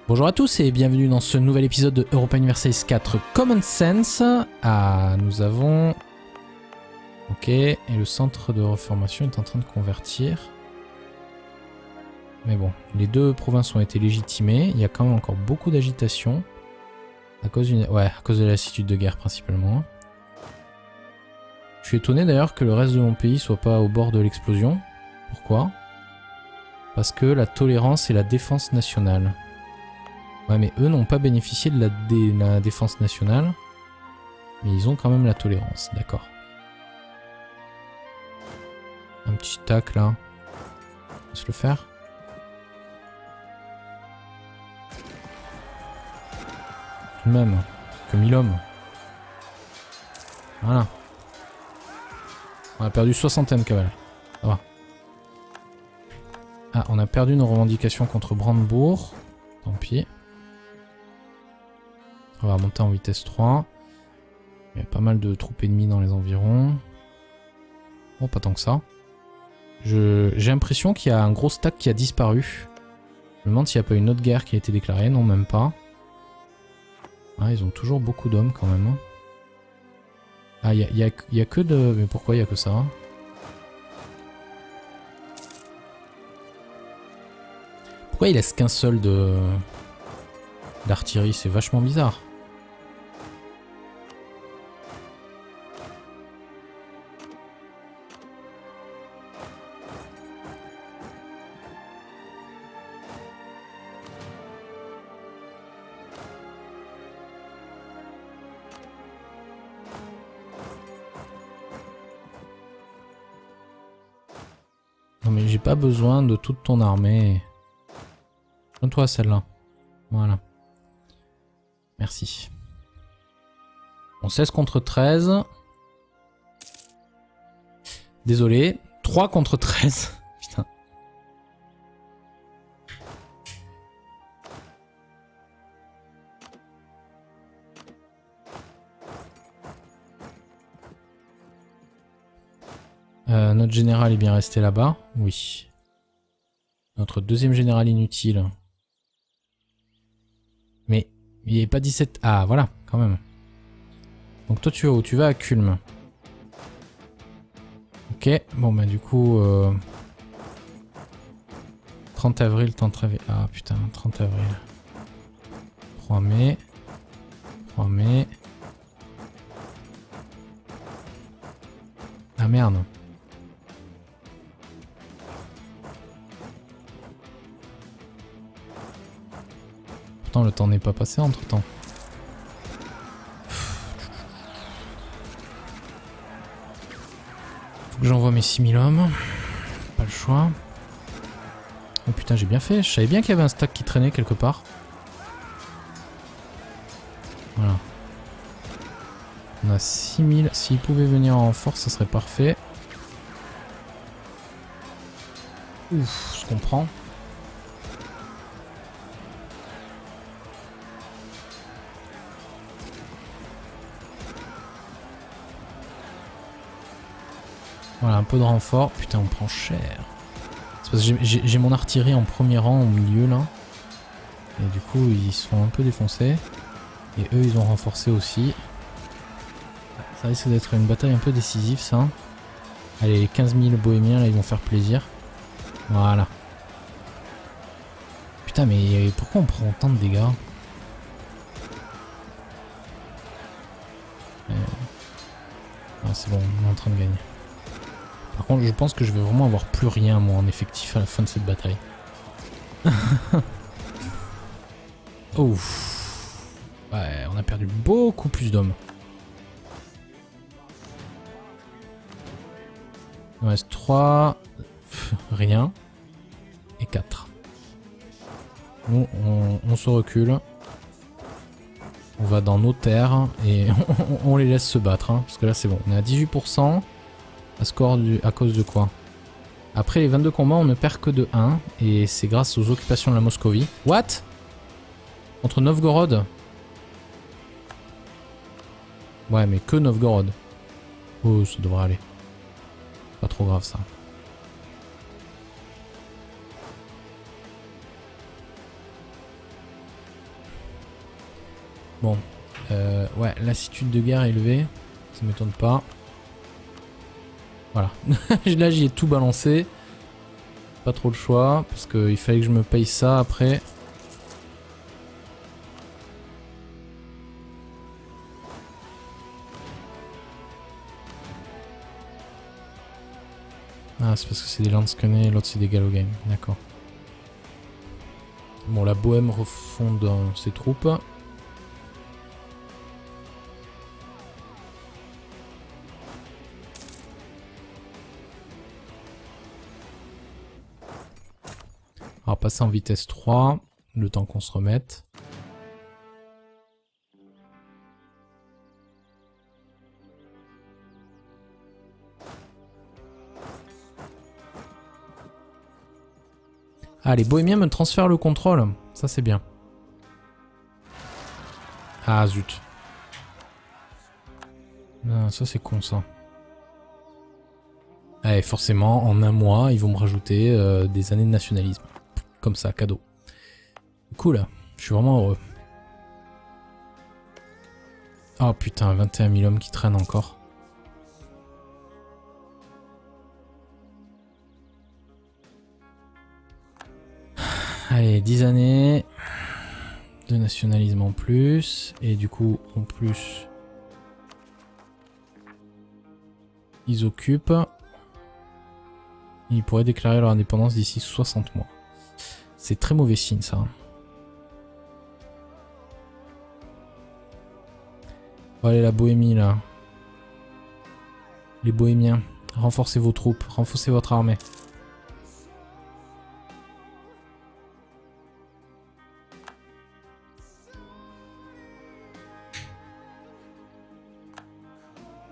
Bonjour à tous et bienvenue dans ce nouvel épisode de Europa Universalis 4 Common Sense. Ah, nous avons... Ok, et le centre de reformation est en train de convertir. Mais bon, les deux provinces ont été légitimées. Il y a quand même encore beaucoup d'agitation. À cause de la lassitude de guerre principalement. Je suis étonné d'ailleurs que le reste de mon pays soit pas au bord de l'explosion. Pourquoi? Parce que la tolérance et la défense nationale. Ouais, mais eux n'ont pas bénéficié de la défense nationale. Mais ils ont quand même la tolérance, d'accord. Un petit tac là. On va se le faire. Tout de même, que 1000 hommes. Voilà. On a perdu 60e cavale. Ça va. Ah, on a perdu nos revendications contre Brandebourg. Tant pis. On va remonter en vitesse 3. Il y a pas mal de troupes ennemies dans les environs. Oh, pas tant que ça. J'ai l'impression qu'il y a un gros stack qui a disparu. Je me demande s'il n'y a pas une autre guerre qui a été déclarée. Non, même pas. Ah, ils ont toujours beaucoup d'hommes quand même. Ah, il y a que de... Mais pourquoi il y a que ça? Pourquoi il laisse qu'un seul d'artillerie? C'est vachement bizarre. Non mais j'ai pas besoin de toute ton armée. Donne-toi celle-là. Voilà. Merci. On 16 contre 13. Désolé. 3 contre 13. Putain. Notre général est bien resté là-bas. Oui. Notre deuxième général inutile. Mais il n'y avait pas 17... Ah, voilà, quand même. Donc toi, tu vas où? Tu vas à Culm. Ok, bon bah du coup... 30 avril, 30 avril... Ah putain, 30 avril. 3 mai. 3 mai. Ah merde. Pourtant, le temps n'est pas passé entre temps. Faut que j'envoie mes 6000 hommes. Pas le choix. Oh putain, j'ai bien fait. Je savais bien qu'il y avait un stack qui traînait quelque part. Voilà. On a 6000. S'ils pouvaient venir en force, ça serait parfait. Ouf, je comprends. Voilà, un peu de renfort. Putain, on prend cher. C'est parce que j'ai mon artillerie en premier rang au milieu là. Et du coup, ils se font un peu défoncer. Et eux, ils ont renforcé aussi. Ça risque d'être une bataille un peu décisive, ça. Allez, les 15 000 bohémiens, là, ils vont faire plaisir. Voilà. Putain, mais pourquoi on prend autant de dégâts? Ah, c'est bon, on est en train de gagner. Par contre, je pense que je vais vraiment avoir plus rien, moi, en effectif à la fin de cette bataille. Ouf. Ouais, on a perdu beaucoup plus d'hommes. Il nous reste 3. Rien. Et 4. Nous, on se recule. On va dans nos terres et on les laisse se battre. Hein, parce que là, c'est bon. On est à 18%. À cause de quoi? Après les 22 combats, on ne perd que de 1. Et c'est grâce aux occupations de la Moscovie. What? Contre Novgorod? Ouais, mais que Novgorod. Oh, ça devrait aller. Pas trop grave ça. Bon. Ouais, lassitude de guerre élevée. Ça m'étonne pas. Voilà. Là, j'y ai tout balancé. Pas trop le choix. Parce qu'il fallait que je me paye ça après. Ah, c'est parce que c'est des Lansquenets et l'autre c'est des Gallo Game. D'accord. Bon, la Bohème refonde ses troupes. On va passer en vitesse 3, le temps qu'on se remette. Ah, les Bohémiens me transfèrent le contrôle. Ça, c'est bien. Ah, zut. Ah, ça, c'est con, ça. Allez, forcément, en un mois, ils vont me rajouter des années de nationalisme. Comme ça, cadeau. Cool, je suis vraiment heureux. Oh putain, 21 000 hommes qui traînent encore. Allez, 10 années de nationalisme en plus. Et du coup, en plus, ils occupent. Ils pourraient déclarer leur indépendance d'ici 60 mois. C'est très mauvais signe, ça. Bon, allez, la Bohémie, là. Les Bohémiens, renforcez vos troupes, renforcez votre armée.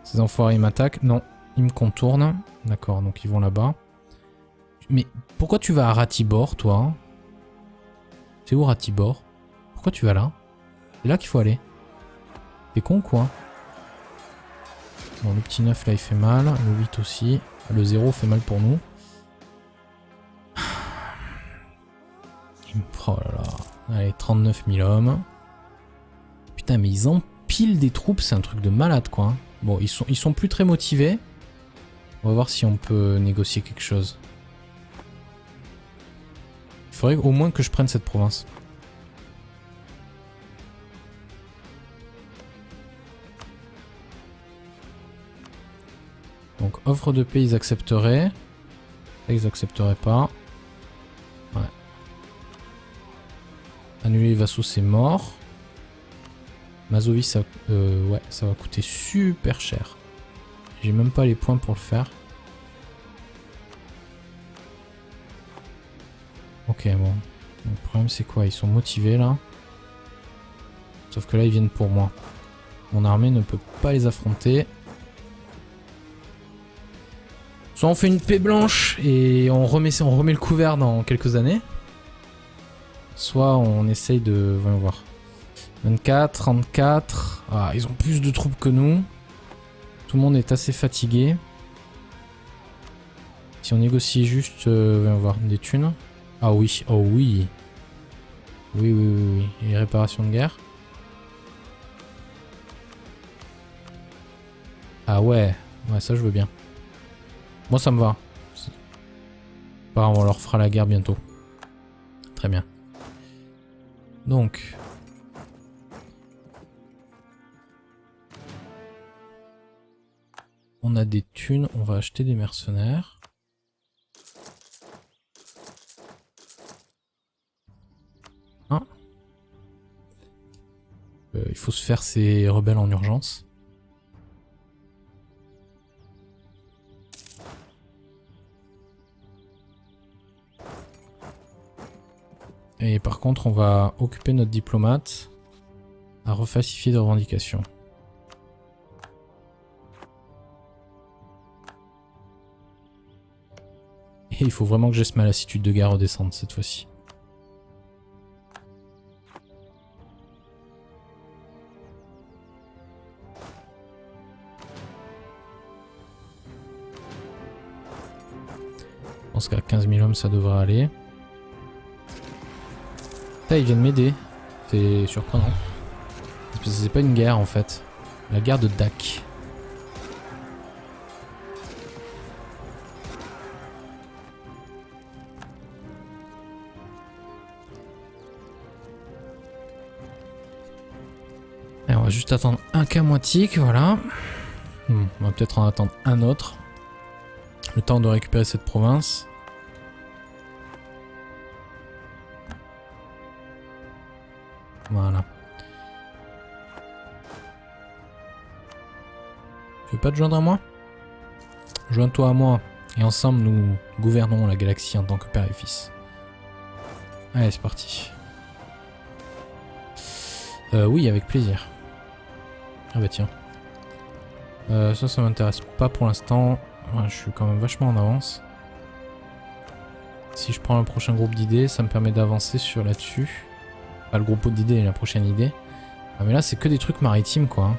Ces enfoirés, ils m'attaquent. Non, ils me contournent. D'accord, donc ils vont là-bas. Mais pourquoi tu vas à Ratibor, toi? C'est où Ratibor? Pourquoi tu vas là? C'est là qu'il faut aller. T'es con ou quoi? Bon, le petit 9 là il fait mal. Le 8 aussi. Le 0 fait mal pour nous. Oh là là. Allez, 39 000 hommes. Putain, mais ils empilent des troupes. C'est un truc de malade, quoi. Bon, ils sont plus très motivés. On va voir si on peut négocier quelque chose. Il faudrait au moins que je prenne cette province. Donc offre de paix ils accepteraient. Ça ils accepteraient pas. Ouais. Annuler les vassaux c'est mort. Mazovie ça, ouais, ça va coûter super cher. J'ai même pas les points pour le faire. Ok bon. Le problème c'est quoi? Ils sont motivés là. Sauf que là ils viennent pour moi. Mon armée ne peut pas les affronter. Soit on fait une paix blanche et on remet le couvert dans quelques années. Soit on essaye de... Voyons voir. 24, 34... Ah, ils ont plus de troupes que nous. Tout le monde est assez fatigué. Si on négocie juste... voyons voir, des thunes. Ah oui, oh oui. Oui, oui, oui, oui. Et réparation de guerre. Ah ouais. Ouais, ça je veux bien. Moi ça me va. Pas grave, on leur fera la guerre bientôt. Très bien. Donc. On a des thunes, on va acheter des mercenaires. Hein? Il faut se faire ces rebelles en urgence. Et par contre, on va occuper notre diplomate à refalsifier des revendications. Et il faut vraiment que j'esse ma lassitude de guerre redescendre cette fois-ci. Je pense qu'à 15 000 hommes ça devrait aller. Là, ils viennent m'aider. C'est surprenant. C'est pas une guerre en fait. La guerre de Dak. Et on va juste attendre un Kamoitik, voilà. On va peut-être en attendre un autre. Le temps de récupérer cette province. Voilà. Tu veux pas te joindre à moi? Joins-toi à moi. Et ensemble, nous gouvernons la galaxie en tant que père et fils. Allez, c'est parti. Oui, avec plaisir. Ah bah tiens. Ça m'intéresse pas pour l'instant. Ouais, je suis quand même vachement en avance. Si je prends un prochain groupe d'idées, ça me permet d'avancer sur là-dessus. Pas le groupe d'idées, la prochaine idée. Ah mais là, c'est que des trucs maritimes, quoi. Hein.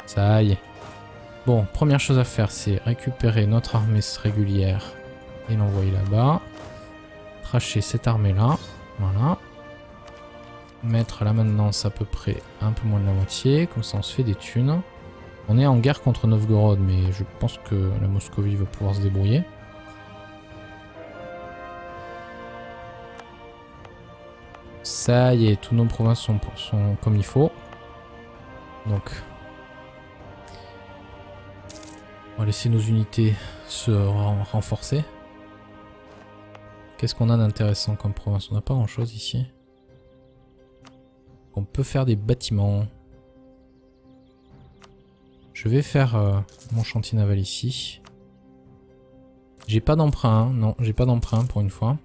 Ça y est. Bon, première chose à faire, c'est récupérer notre armée régulière et l'envoyer là-bas. Tracher cette armée-là. Voilà. Mettre la maintenance à peu près un peu moins de la moitié. Comme ça, on se fait des thunes. On est en guerre contre Novgorod, mais je pense que la Moscovie va pouvoir se débrouiller. Ça y est, tous nos provinces sont comme il faut. Donc, on va laisser nos unités se renforcer. Qu'est-ce qu'on a d'intéressant comme province? On n'a pas grand-chose ici. On peut faire des bâtiments. Je vais faire mon chantier naval ici. J'ai pas d'emprunt, hein. Non, j'ai pas d'emprunt pour une fois.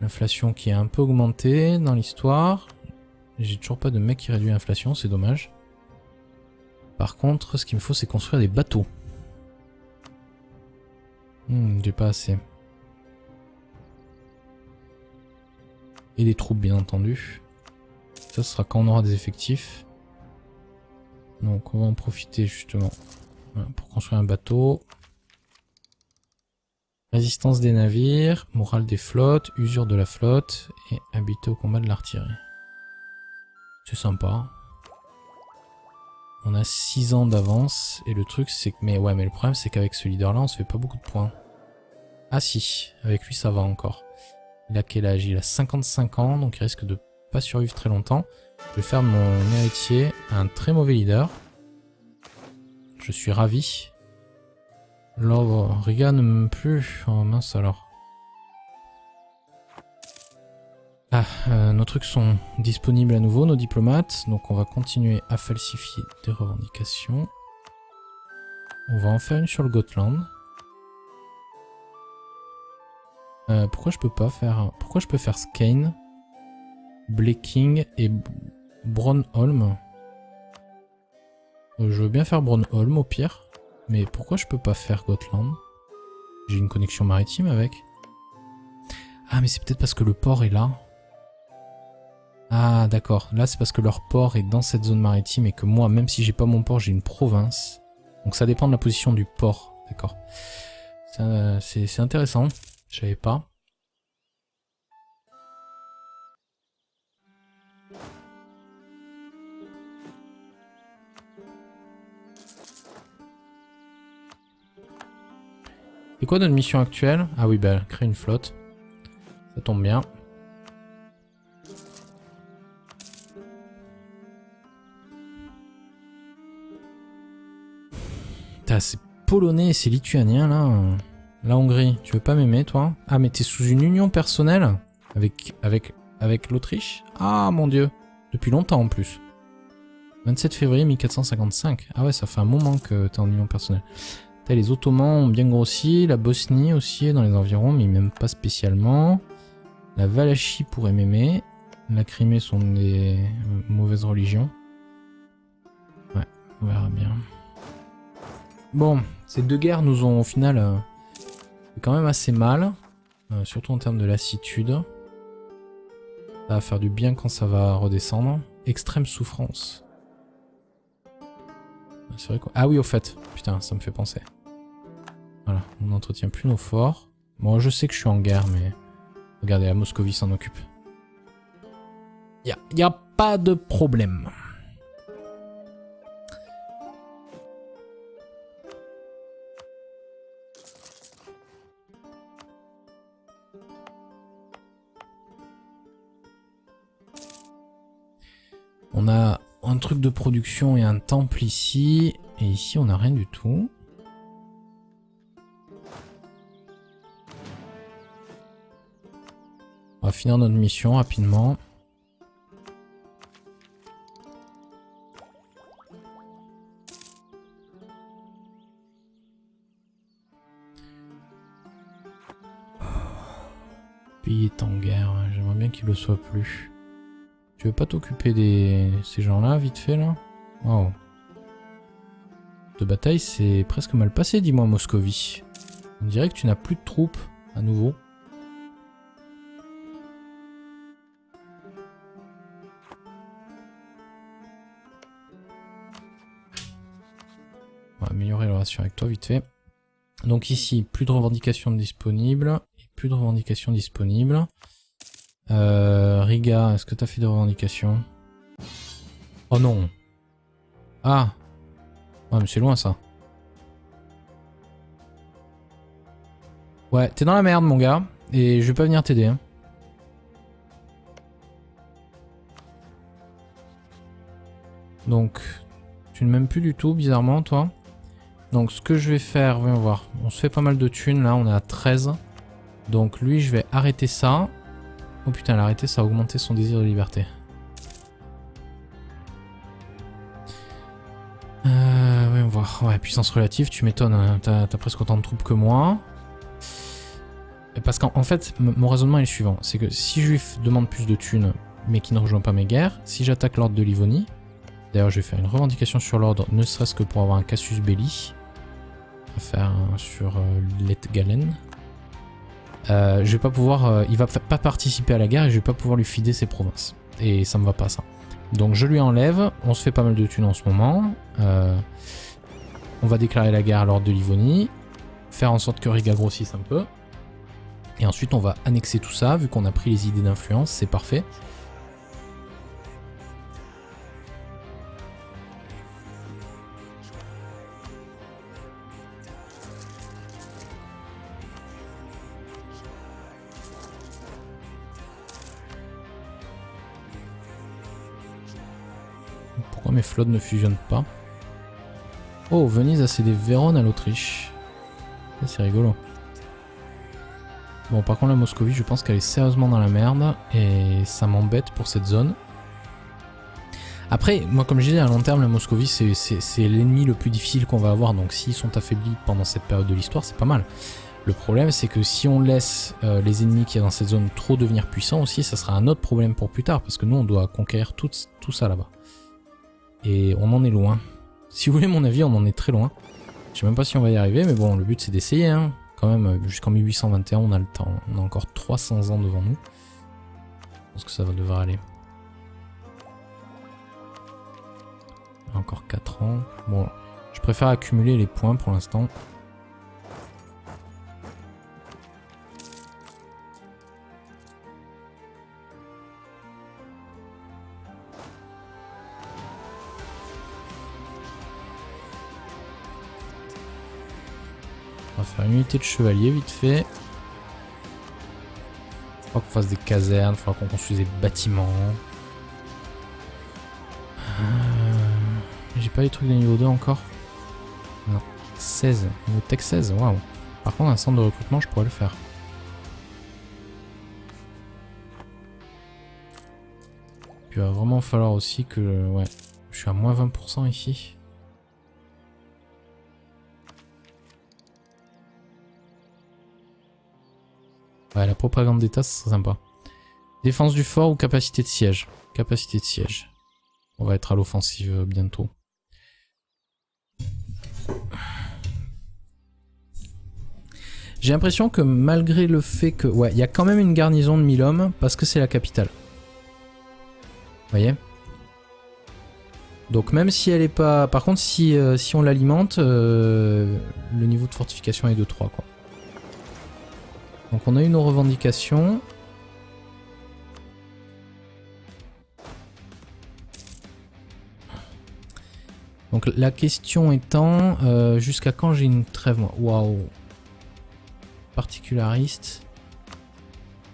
L'inflation qui est un peu augmentée dans l'histoire. J'ai toujours pas de mec qui réduit l'inflation, c'est dommage. Par contre, ce qu'il me faut, c'est construire des bateaux. J'ai pas assez. Et des troupes, bien entendu. Ça, ce sera quand on aura des effectifs. Donc, on va en profiter justement pour construire un bateau. Résistance des navires, morale des flottes, usure de la flotte et habiter au combat de l'artillerie. C'est sympa. On a 6 ans d'avance et le truc c'est que... Mais le problème c'est qu'avec ce leader là on se fait pas beaucoup de points. Ah si, avec lui ça va encore. Il a quel âge? Il a 55 ans donc il risque de pas survivre très longtemps. Je vais faire de mon héritier un très mauvais leader. Je suis ravi. Lord Riga ne m'aime plus. Oh mince alors. Ah, nos trucs sont disponibles à nouveau, nos diplomates. Donc on va continuer à falsifier des revendications. On va en faire une sur le Gotland. Pourquoi je peux pas faire... Pourquoi je peux faire Skane, Bleking et Bornholm? Je veux bien faire Bornholm au pire. Mais pourquoi je peux pas faire Gotland? J'ai une connexion maritime avec. Ah mais c'est peut-être parce que le port est là. Ah d'accord, là c'est parce que leur port est dans cette zone maritime et que moi, même si j'ai pas mon port, j'ai une province. Donc ça dépend de la position du port, d'accord. C'est intéressant, je savais pas. C'est quoi notre mission actuelle? Ah oui, bah créer une flotte. Ça tombe bien. C'est polonais et c'est lituanien là. La Hongrie, tu veux pas m'aimer toi? Ah mais t'es sous une union personnelle avec l'Autriche? Ah mon dieu. Depuis longtemps en plus. 27 février 1455. Ah ouais, ça fait un moment que t'es en union personnelle. Les Ottomans ont bien grossi, la Bosnie aussi est dans les environs, mais ils m'aiment pas spécialement. La Valachie pourrait m'aimer. La Crimée sont des mauvaises religions. Ouais, on verra bien. Bon, ces deux guerres nous ont au final fait quand même assez mal. Surtout en termes de lassitude. Ça va faire du bien quand ça va redescendre. Extrême souffrance. C'est vrai quoi. Ah oui, au fait. Putain, ça me fait penser. Voilà, on n'entretient plus nos forts. Bon, je sais que je suis en guerre, mais... Regardez, la Moscovie s'en occupe. Y a pas de problème. On a un truc de production et un temple ici. Et ici, on n'a rien du tout. On va finir notre mission rapidement. Le pays est en guerre, j'aimerais bien qu'il le soit plus. Tu veux pas t'occuper de ces gens-là, vite fait, là? Waouh. De bataille, c'est presque mal passé, dis-moi, Moscovie. On dirait que tu n'as plus de troupes, à nouveau. On va améliorer la relation avec toi, vite fait. Donc ici, plus de revendications disponibles. Et plus de revendications disponibles. Riga, est-ce que tu as fait des revendications? Oh non. Ah. Ouais, mais c'est loin ça. Ouais, t'es dans la merde mon gars. Et je vais pas venir t'aider. Hein. Donc, tu ne m'aimes plus du tout, bizarrement, toi. Donc, ce que je vais faire, voyons voir. On se fait pas mal de thunes, là, on est à 13. Donc, lui, je vais arrêter ça. Oh putain, l'arrêter, ça a augmenté son désir de liberté. Voyons voir. Ouais, puissance relative, tu m'étonnes. Hein. T'as presque autant de troupes que moi. Parce qu'en fait, mon raisonnement est le suivant. C'est que si je lui demande plus de thunes, mais qu'il ne rejoint pas mes guerres, si j'attaque l'ordre de Livonie, d'ailleurs, je vais faire une revendication sur l'ordre, ne serait-ce que pour avoir un casus belli à faire sur Letgalen. Je vais pas pouvoir, il va pas participer à la guerre et je vais pas pouvoir lui fider ses provinces. Et ça me va pas ça. Donc je lui enlève, on se fait pas mal de thunes en ce moment. On va déclarer la guerre à l'ordre de Livonie, faire en sorte que Riga grossisse un peu. Et ensuite on va annexer tout ça, vu qu'on a pris les idées d'influence, c'est parfait. Pourquoi mes flottes ne fusionnent pas? Oh, Venise a cédé Vérone à l'Autriche. C'est rigolo. Bon, par contre, la Moscovie, je pense qu'elle est sérieusement dans la merde. Et ça m'embête pour cette zone. Après, moi, comme je disais, à long terme, la Moscovie, c'est l'ennemi le plus difficile qu'on va avoir. Donc, s'ils sont affaiblis pendant cette période de l'histoire, c'est pas mal. Le problème, c'est que si on laisse les ennemis qu'il y a dans cette zone trop devenir puissants aussi, ça sera un autre problème pour plus tard. Parce que nous, on doit conquérir tout ça là-bas. Et on en est loin. Si vous voulez mon avis, on en est très loin. Je sais même pas si on va y arriver, mais bon, le but c'est d'essayer. Hein. Quand même, jusqu'en 1821, on a le temps. On a encore 300 ans devant nous. Je pense que ça devrait aller. Encore 4 ans. Bon, je préfère accumuler les points pour l'instant. On va faire une unité de chevalier vite fait. Il faudra qu'on fasse des casernes, il faudra qu'on construise des bâtiments. J'ai pas les trucs de niveau 2 encore. Non. 16. Niveau tech 16, waouh. Par contre, un centre de recrutement, je pourrais le faire. Puis il va vraiment falloir aussi que... Ouais, je suis à moins 20% ici. Ouais, la propagande d'état, ce serait sympa. Défense du fort ou capacité de siège? Capacité de siège. On va être à l'offensive bientôt. J'ai l'impression que malgré le fait que... Ouais, il y a quand même une garnison de 1000 hommes parce que c'est la capitale. Vous voyez? Donc même si elle est pas... Par contre, si on l'alimente, le niveau de fortification est de 3, quoi. Donc on a eu nos revendications. Donc la question étant, jusqu'à quand j'ai une trêve moi? Waouh. Particulariste.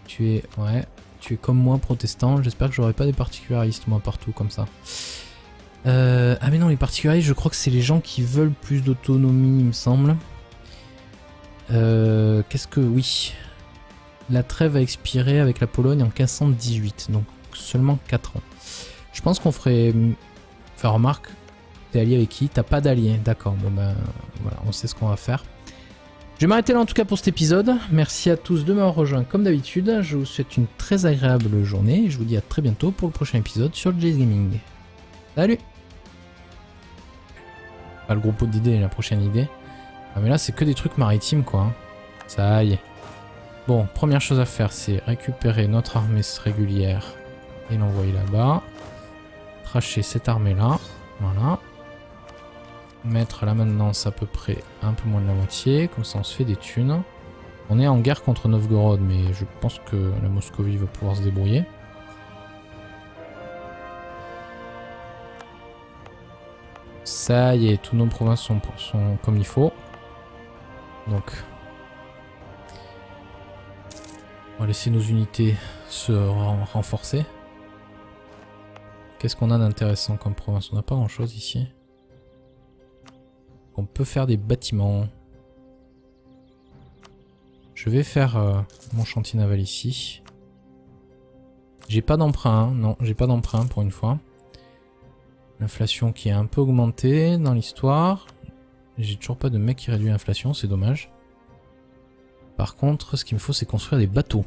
Tu es... Ouais. tu es comme moi protestant. J'espère que j'aurai pas des particularistes moi partout comme ça. Ah mais non, les particularistes, je crois que c'est les gens qui veulent plus d'autonomie, il me semble. Qu'est-ce que... Oui. La trêve a expiré avec la Pologne en 1518, donc seulement 4 ans. Je pense qu'on ferait... Enfin, remarque, t'es allié avec qui? T'as pas d'allié, d'accord. Bon ben, voilà, on sait ce qu'on va faire. Je vais m'arrêter là en tout cas pour cet épisode. Merci à tous de m'avoir rejoint comme d'habitude. Je vous souhaite une très agréable journée et je vous dis à très bientôt pour le prochain épisode sur Jay's Gaming. Salut! Pas le gros pot d'idées, la prochaine idée. Ah mais là c'est que des trucs maritimes quoi. Ça y est. Bon, première chose à faire c'est récupérer notre armée régulière et l'envoyer là-bas. Tracher cette armée là. Voilà. Mettre la maintenance à peu près un peu moins de la moitié. Comme ça on se fait des thunes. On est en guerre contre Novgorod mais je pense que la Moscovie va pouvoir se débrouiller. Ça y est, tous nos provinces sont comme il faut. Donc, on va laisser nos unités se renforcer. Qu'est-ce qu'on a d'intéressant comme province? On n'a pas grand-chose ici. On peut faire des bâtiments. Je vais faire mon chantier naval ici. J'ai pas d'emprunt, hein. Non, j'ai pas d'emprunt pour une fois. L'inflation qui a un peu augmenté dans l'histoire. J'ai toujours pas de mec qui réduit l'inflation, c'est dommage. Par contre, ce qu'il me faut, c'est construire des bateaux.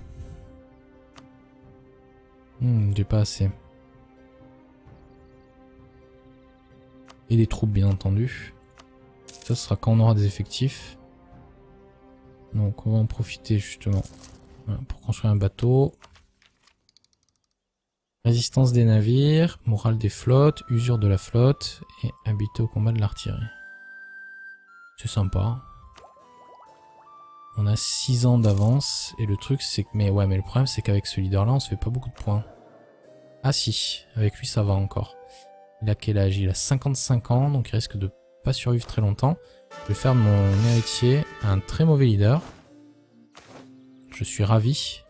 J'ai pas assez. Et des troupes, bien entendu. Ça, ce sera quand on aura des effectifs. Donc, on va en profiter justement pour construire un bateau. Résistance des navires, morale des flottes, usure de la flotte et habité au combat de l'artillerie. C'est sympa. On a 6 ans d'avance et le truc c'est que... Mais le problème c'est qu'avec ce leader là on se fait pas beaucoup de points. Ah si, avec lui ça va encore. Il a quel âge? Il a 55 ans donc il risque de pas survivre très longtemps. Je vais faire de mon héritier un très mauvais leader. Je suis ravi.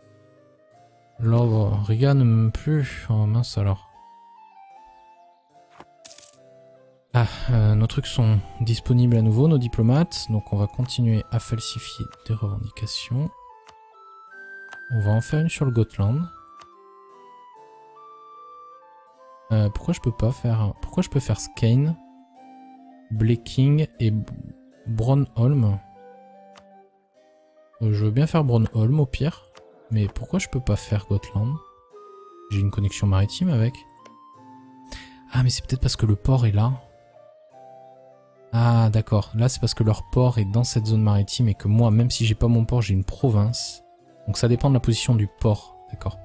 Lord Riga ne m'aime plus. Oh mince alors. Ah, nos trucs sont disponibles à nouveau, nos diplomates. Donc on va continuer à falsifier des revendications. On va en faire une sur le Gotland. Pourquoi je peux pas faire... Pourquoi je peux faire Skane, Bleking et Bornholm? Je veux bien faire Bornholm au pire. Mais pourquoi je peux pas faire Gotland? J'ai une connexion maritime avec. Ah mais c'est peut-être parce que le port est là. Ah d'accord, là c'est parce que leur port est dans cette zone maritime et que moi, même si j'ai pas mon port, j'ai une province. Donc ça dépend de la position du port, d'accord.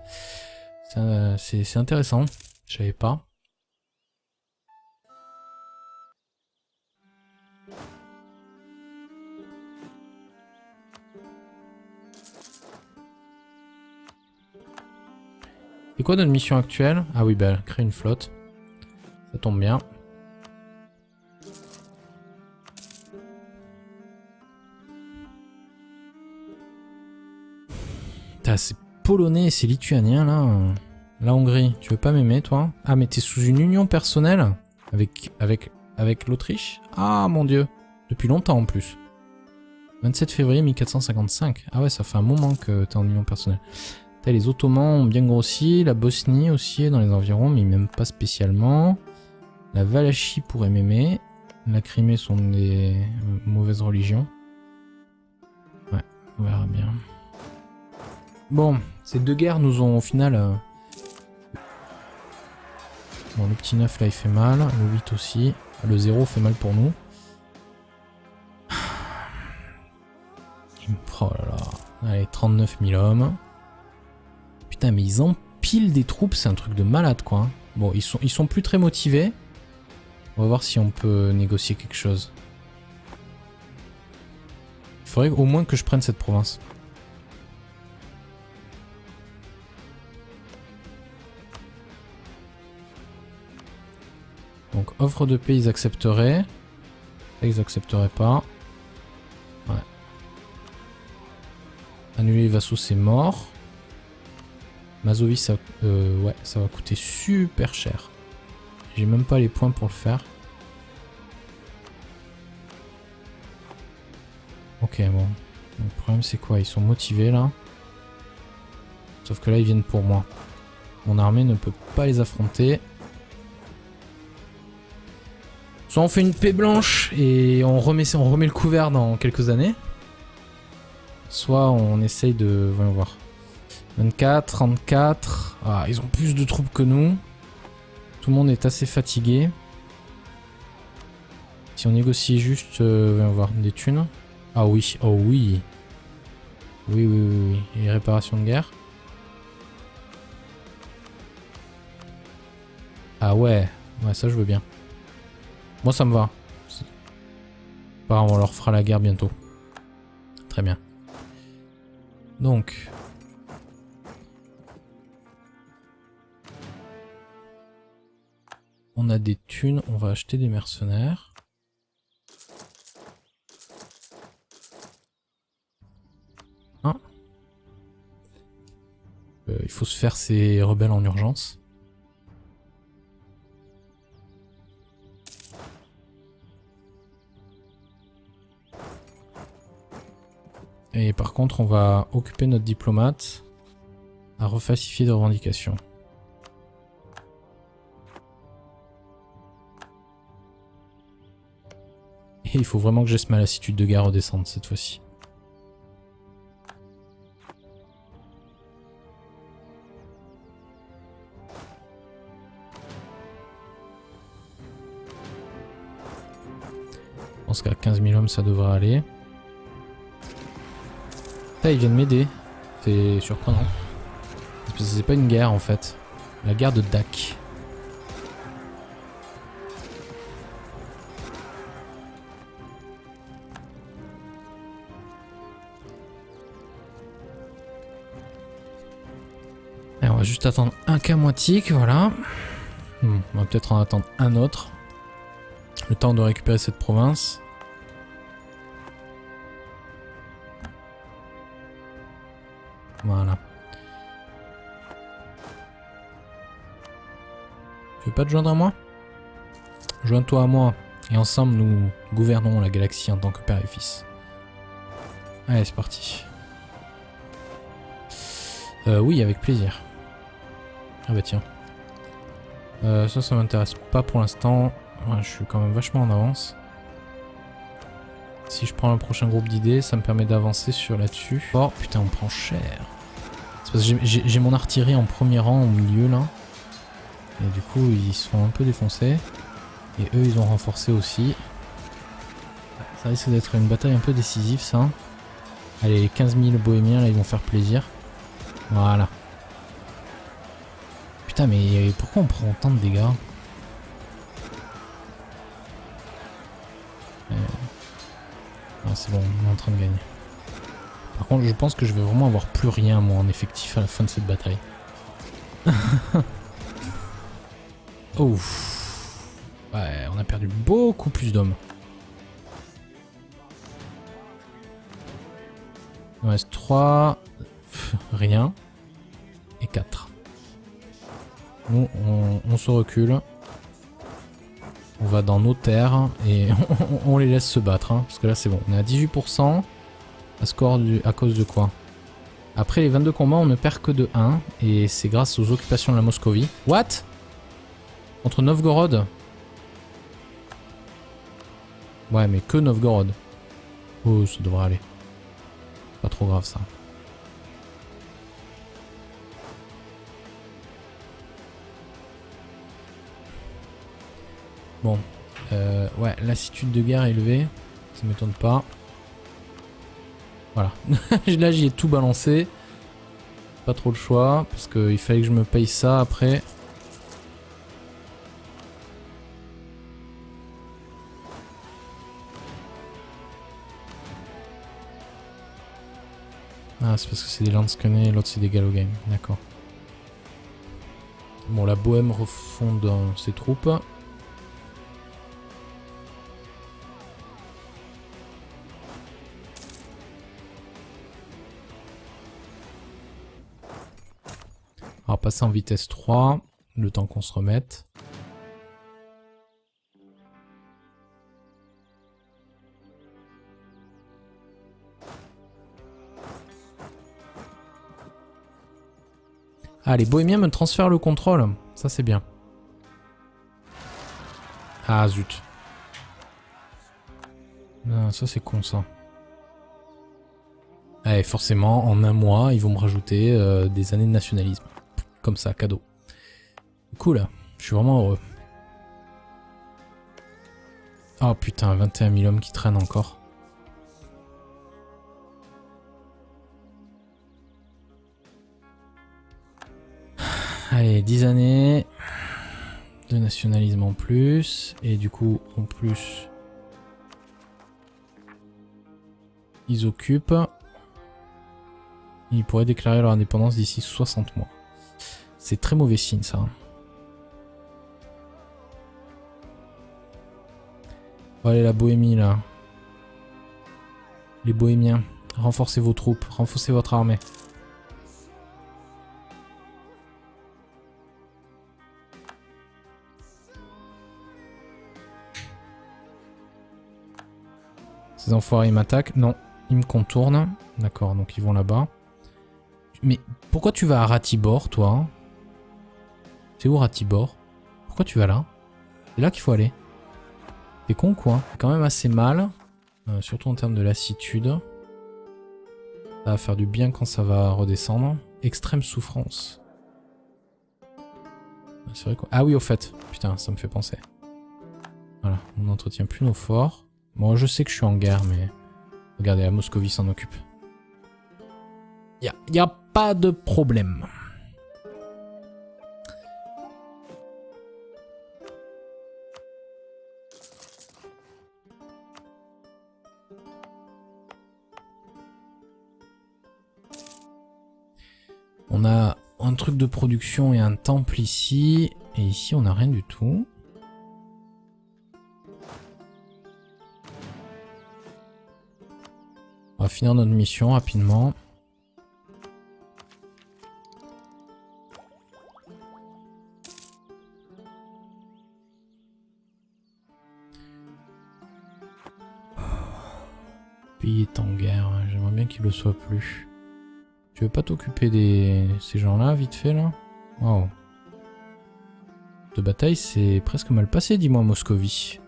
C'est intéressant, je savais pas. C'est quoi notre mission actuelle? Ah oui, bah créer une flotte. Ça tombe bien. C'est polonais et c'est lituanien là. La Hongrie, tu veux pas m'aimer toi? Ah mais t'es sous une union personnelle avec l'Autriche? Ah mon dieu, depuis longtemps en plus. 27 février 1455. Ah ouais, ça fait un moment que t'es en union personnelle. Les Ottomans ont bien grossi, la Bosnie aussi est dans les environs, mais ils m'aiment pas spécialement. La Valachie pourrait m'aimer. La Crimée sont des mauvaises religions. Ouais, on verra bien. Bon, ces deux guerres nous ont au final... Bon, le petit 9 là il fait mal, le 8 aussi. Le 0 fait mal pour nous. Oh là là. Allez, 39 000 hommes. Putain, mais ils empilent des troupes, c'est un truc de malade quoi. Bon, ils sont plus très motivés. On va voir si on peut négocier quelque chose. Il faudrait au moins que je prenne cette province. Donc offre de paix, ils accepteraient. Ça, ils accepteraient pas. Ouais. Annuler les vassaux, c'est mort. Mazovie, ça, ouais, ça va coûter super cher. J'ai même pas les points pour le faire. Ok, bon. Le problème, c'est quoi? Ils sont motivés, là. Sauf que là, ils viennent pour moi. Mon armée ne peut pas les affronter. Soit on fait une paix blanche et on remet le couvert dans quelques années. Soit on essaye de... Voyons voir. 24, 34... Ah, ils ont plus de troupes que nous. Tout le monde est assez fatigué. Si on négocie juste... voyons voir, des thunes. Ah oui, oh oui. Oui, oui, oui, oui. Et réparation de guerre. Ah ouais. Ouais, ça je veux bien. Moi ça me va. On leur fera la guerre bientôt. Très bien. Donc... On a des thunes, on va acheter des mercenaires. Hein? Il faut se faire ces rebelles en urgence. Et par contre, on va occuper notre diplomate à refalsifier des revendications. Et il faut vraiment que j'aie ma lassitude de guerre redescendre cette fois-ci. Je pense qu'à 15 000 hommes ça devrait aller. Là, ils viennent m'aider. C'est surprenant. Parce que c'est pas une guerre en fait. La guerre de Dak. Et on va juste attendre un Kamoitik, voilà. On va peut-être en attendre un autre. Le temps de récupérer cette province. Voilà. Tu veux pas te joindre à moi? Joins-toi à moi. Et ensemble, nous gouvernons la galaxie en tant que père et fils. Allez, c'est parti. Oui, avec plaisir. Ah bah tiens. Ça m'intéresse pas pour l'instant. Ouais, je suis quand même vachement en avance. Si je prends le prochain groupe d'idées, ça me permet d'avancer sur là-dessus. Oh putain, on prend cher. C'est parce que j'ai mon artillerie en premier rang au milieu là. Et du coup, ils se font un peu défoncer. Et eux, ils ont renforcé aussi. Ça risque d'être une bataille un peu décisive, ça. Allez, les 15 000 bohémiens, là, ils vont faire plaisir. Voilà. Putain, mais pourquoi on prend autant de dégâts? Ah, c'est bon, on est en train de gagner. Par contre, je pense que je vais vraiment avoir plus rien, moi, en effectif à la fin de cette bataille. Ouf. Ouais, on a perdu beaucoup plus d'hommes. Il nous reste 3. Rien. Et 4. Nous, on se recule. On va dans nos terres et on les laisse se battre. Hein, parce que là, c'est bon. On est à 18%. À cause de quoi? Après les 22 combats, on ne perd que de 1. Et c'est grâce aux occupations de la Moscovie. What? Contre Novgorod? Ouais, mais que Novgorod. Oh, ça devrait aller. Pas trop grave, ça. Bon. Ouais, lassitude de guerre élevée. Ça m'étonne pas. Voilà. Là, j'y ai tout balancé. Pas trop le choix. Parce qu'il fallait que je me paye ça après. Ah, c'est parce que c'est des Lansquenets et l'autre c'est des Gallogain. D'accord. Bon, la Bohème refonde ses troupes. passer en vitesse 3, le temps qu'on se remette. Ah, les bohémiens me transfèrent le contrôle. Ça, c'est bien. Ah, zut. Ah, ça, c'est con, ça. Allez, forcément, en un mois, ils vont me rajouter des années de nationalisme. Comme ça, cadeau. Cool, je suis vraiment heureux. Oh putain, 21 000 hommes qui traînent encore. Allez, 10 années de nationalisme en plus. Et du coup, en plus, ils occupent. Ils pourraient déclarer leur indépendance d'ici 60 mois. C'est très mauvais signe, ça. Bon, allez, la Bohémie, là. Les Bohémiens, renforcez vos troupes, renforcez votre armée. Ces enfoirés, ils m'attaquent. Non, ils me contournent. D'accord, donc ils vont là-bas. Mais pourquoi tu vas à Ratibor, toi? C'est où Ratibor? Pourquoi tu vas là? C'est là qu'il faut aller. T'es con, quoi. C'est quand même assez mal. Surtout en termes de lassitude. Ça va faire du bien quand ça va redescendre. Extrême souffrance. C'est vrai quoi. Ah oui, au fait. Putain, ça me fait penser. Voilà, on n'entretient plus nos forts. Bon, je sais que je suis en guerre, mais... Regardez, la Moscovie s'en occupe. Y a pas de problème. On a un truc de production et un temple ici. Et ici, on n'a rien du tout. On va finir notre mission rapidement. Le pays est en guerre. J'aimerais bien qu'il le soit plus. Tu veux pas t'occuper de ces gens-là, vite fait, là? Waouh. De bataille, c'est presque mal passé, dis-moi, Moscovie.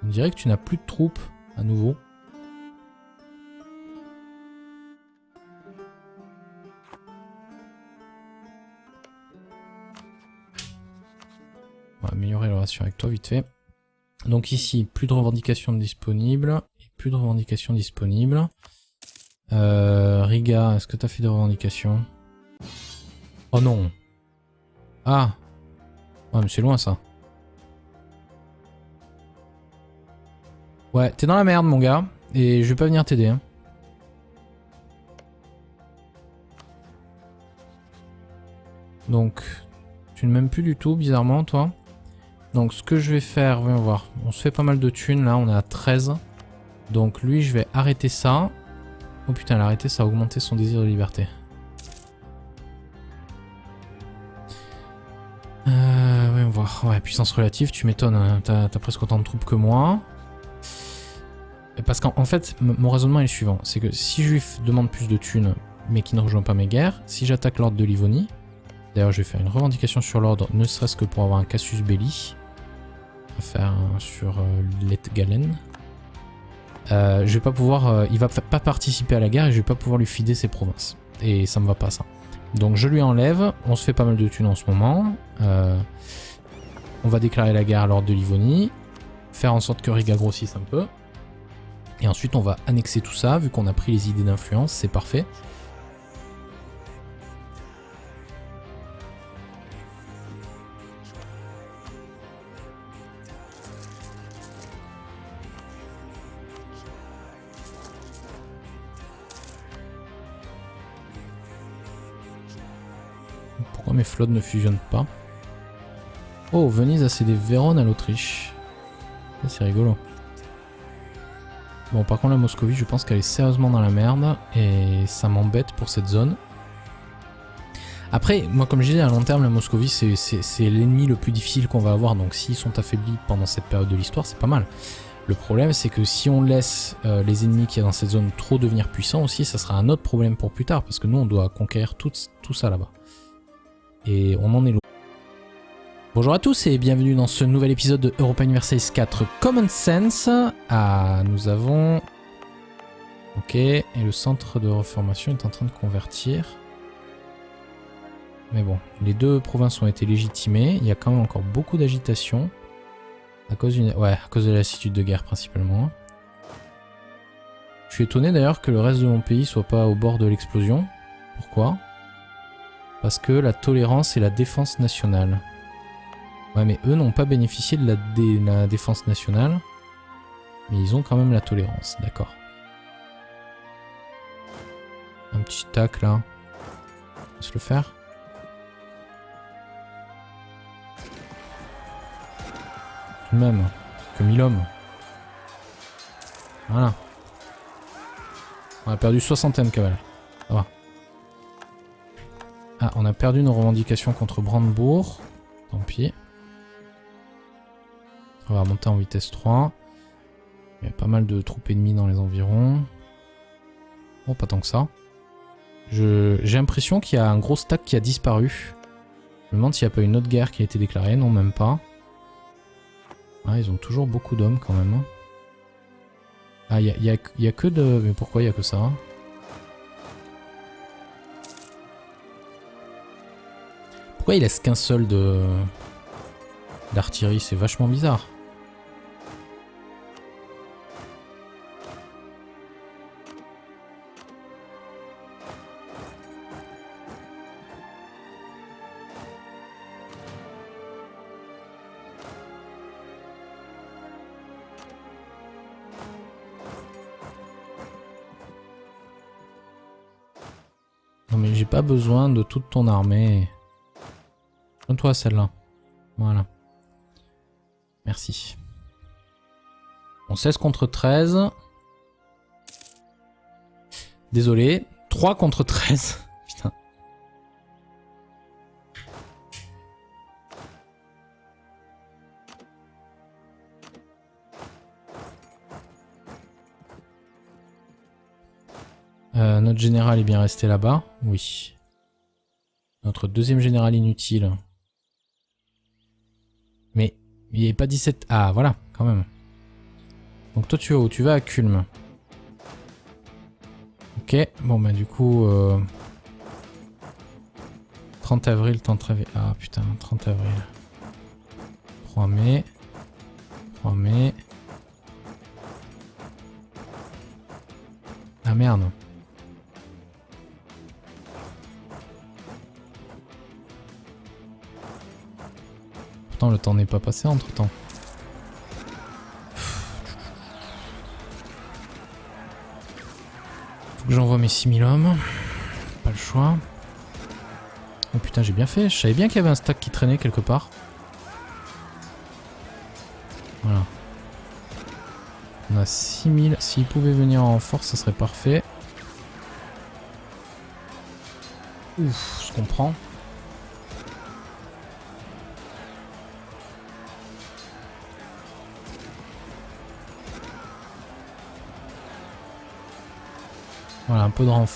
On dirait que tu n'as plus de troupes, à nouveau. On va améliorer la relation avec toi, vite fait. Donc ici, plus de revendications disponibles. Et plus de revendications disponibles. Riga, est-ce que t'as fait des revendications? Oh non. Ah. Ouais, mais c'est loin ça. Ouais, t'es dans la merde mon gars. Et je vais pas venir t'aider. Hein. Donc, tu ne m'aimes plus du tout, bizarrement, toi. Donc, ce que je vais faire, voyons voir. On se fait pas mal de thunes, là, on est à 13. Donc, lui, je vais arrêter ça. Oh putain, l'arrêter, ça a augmenté son désir de liberté. Voyons voir. Ouais, puissance relative, tu m'étonnes. Hein. T'as presque autant de troupes que moi. Parce qu'en fait, mon raisonnement est le suivant. C'est que si je lui demande plus de thunes, mais qui ne rejoint pas mes guerres, si j'attaque l'ordre de Livonie, d'ailleurs, je vais faire une revendication sur l'ordre, ne serait-ce que pour avoir un casus belli. On va faire sur Letgalen. Je vais pas pouvoir, il va pas participer à la guerre et je vais pas pouvoir lui fider ses provinces. Et ça me va pas ça. Donc je lui enlève, on se fait pas mal de thunes en ce moment. On va déclarer la guerre à l'ordre de Livonie. Faire en sorte que Riga grossisse un peu. Et ensuite on va annexer tout ça, vu qu'on a pris les idées d'influence, c'est parfait. Pourquoi mes flottes ne fusionnent pas? Oh, Venise a cédé Vérone à l'Autriche. C'est rigolo. Bon, par contre, la Moscovie, je pense qu'elle est sérieusement dans la merde. Et ça m'embête pour cette zone. Après, moi comme je disais, à long terme, la Moscovie, c'est l'ennemi le plus difficile qu'on va avoir. Donc s'ils sont affaiblis pendant cette période de l'histoire, c'est pas mal. Le problème, c'est que si on laisse les ennemis qui y a dans cette zone trop devenir puissants aussi, ça sera un autre problème pour plus tard. Parce que nous, on doit conquérir tout ça là-bas. Et on en est loin. Bonjour à tous et bienvenue dans ce nouvel épisode de Europa Universalis 4 Common Sense. Ah, nous avons... Ok, et le centre de reformation est en train de convertir. Mais bon, les deux provinces ont été légitimées. Il y a quand même encore beaucoup d'agitation. À cause de la lassitude de guerre principalement. Je suis étonné d'ailleurs que le reste de mon pays soit pas au bord de l'explosion. Pourquoi? Parce que la tolérance et la défense nationale. Ouais, mais eux n'ont pas bénéficié de la défense nationale. Mais ils ont quand même la tolérance, d'accord. Un petit tac là. On va se le faire. Tout de même, que 1000 hommes. Voilà. On a perdu 60 cavalerie. Ça va. Ah, on a perdu nos revendications contre Brandebourg. Tant pis. On va remonter en vitesse 3. Il y a pas mal de troupes ennemies dans les environs. Bon, pas tant que ça. J'ai l'impression qu'il y a un gros stack qui a disparu. Je me demande s'il n'y a pas une autre guerre qui a été déclarée. Non, même pas. Ah, ils ont toujours beaucoup d'hommes quand même. Ah, il y a que de... Mais pourquoi il y a que ça? Pourquoi il laisse qu'un seul d'artillerie? C'est vachement bizarre. Non mais j'ai pas besoin de toute ton armée. Donne-toi celle-là. Voilà. Merci. On 16 contre 13. Désolé. 3 contre 13. Putain. Notre général est bien resté là-bas. Oui. Notre deuxième général inutile. Mais il n'y avait pas 17... Ah, voilà, quand même. Donc toi, tu vas où? Tu vas à Kulm. Ok, bon bah du coup... 30 avril, 30 avril... Ah putain, 30 avril. 3 mai. 3 mai. Ah merde. Pourtant le temps n'est pas passé entre temps. Faut que j'envoie mes 6000 hommes. Pas le choix. Oh putain, j'ai bien fait. Je savais bien qu'il y avait un stack qui traînait quelque part. Voilà. On a 6000. S'ils pouvaient venir en force, ça serait parfait. Ouf, je comprends. Voilà, un peu de renfort.